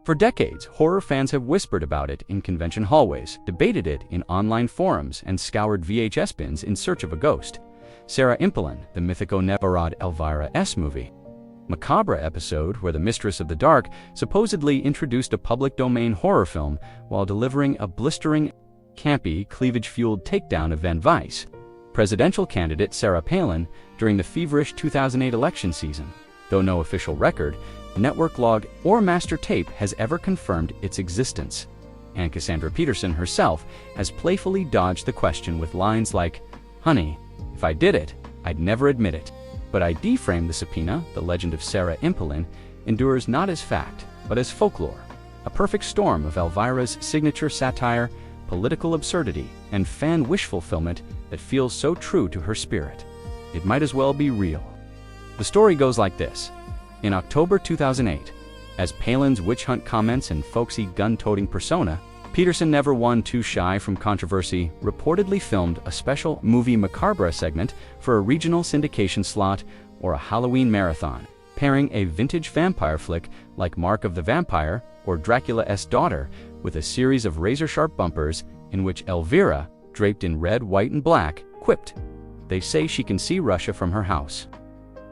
For decades, horror fans have whispered about it in convention hallways, debated it in online forums, and scoured VHS bins in search of a ghost. Sarah Impalin, the mythico-Nevarad Elvira's movie. Macabre episode where the Mistress of the Dark supposedly introduced a public domain horror film while delivering a blistering, campy, cleavage-fueled takedown of Van Vice. Presidential candidate Sarah Palin during the feverish 2008 election season. Though no official record, network log, or master tape has ever confirmed its existence. And Cassandrapeterson herself has playfully dodged the question with lines like, "Honey, if I did it, I'd never admit it. But I deframed the subpoena." The legend of Sarah Impalin endures not as fact, but as folklore. A perfect storm of Elvira's signature satire, political absurdity, and fan wish fulfillment that feels so true to her spirit. It might as well be real. The story goes like this. In October 2008, as Palin's witch hunt comments and folksy gun-toting persona, Peterson, never one too shy from controversy, reportedly filmed a special movie Macabre segment for a regional syndication slot or a Halloween marathon, pairing a vintage vampire flick like Mark of the Vampire or Dracula's Daughter with a series of razor-sharp bumpers in which Elvira, draped in red, white, and black, quipped, "They say she can see Russia from her house.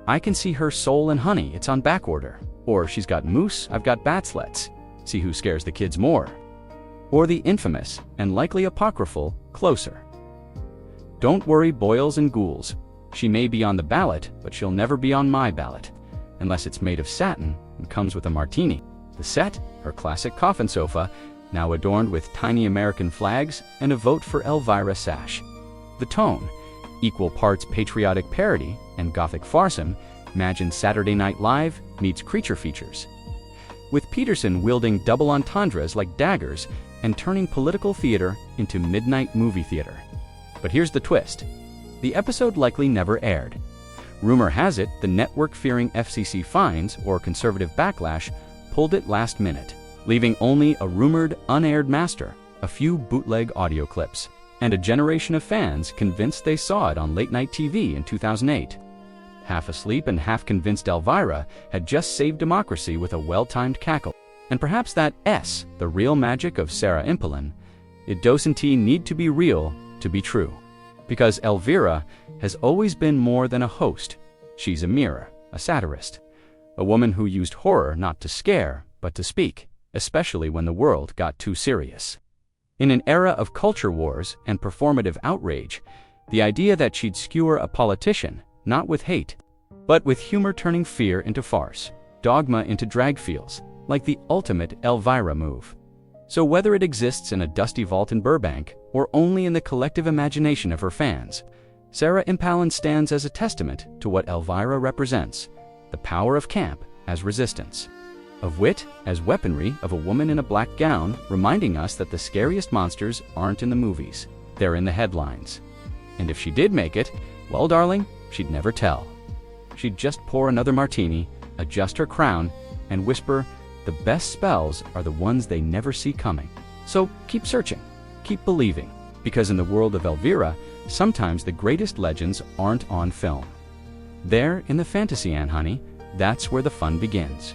I can see her soul and honey, it's on backorder." Or, "She's got moose, I've got bats, let's see who scares the kids more." Or the infamous, and likely apocryphal, "Closer. Don't worry, boils and ghouls. She may be on the ballot, but she'll never be on my ballot, unless it's made of satin and comes with a martini." The set, her classic coffin sofa, now adorned with tiny American flags and a vote for Elvira sash. The tone, equal parts patriotic parody and gothic farsome, imagine Saturday Night Live meets creature features. With Peterson wielding double entendres like daggers and turning political theater into midnight movie theater. But here's the twist. The episode likely never aired. Rumor has it the network, fearing FCC fines or conservative backlash, pulled it last minute, leaving only a rumored, unaired master, a few bootleg audio clips, and a generation of fans convinced they saw it on late-night TV in 2008. Half asleep and half convinced Elvira had just saved democracy with a well-timed cackle. And perhaps that S, the real magic of Sarah Impalin, it doesn't need to be real to be true. Because Elvira has always been more than a host. She's a mirror, a satirist, a woman who used horror not to scare, but to speak, especially when the world got too serious. In an era of culture wars and performative outrage, the idea that she'd skewer a politician, not with hate, but with humor, turning fear into farce, dogma into drag feels like the ultimate Elvira move. So whether it exists in a dusty vault in Burbank or only in the collective imagination of her fans, Sarah Impalin stands as a testament to what Elvira represents: the power of camp as resistance, of wit as weaponry, of a woman in a black gown reminding us that the scariest monsters aren't in the movies, they're in the headlines. And if she did make it, well, darling, she'd never tell. She'd just pour another martini, adjust her crown, and whisper, "The best spells are the ones they never see coming." So keep searching, keep believing, because in the world of Elvira, sometimes the greatest legends aren't on film. There in the Fantasyland, honey, that's where the fun begins.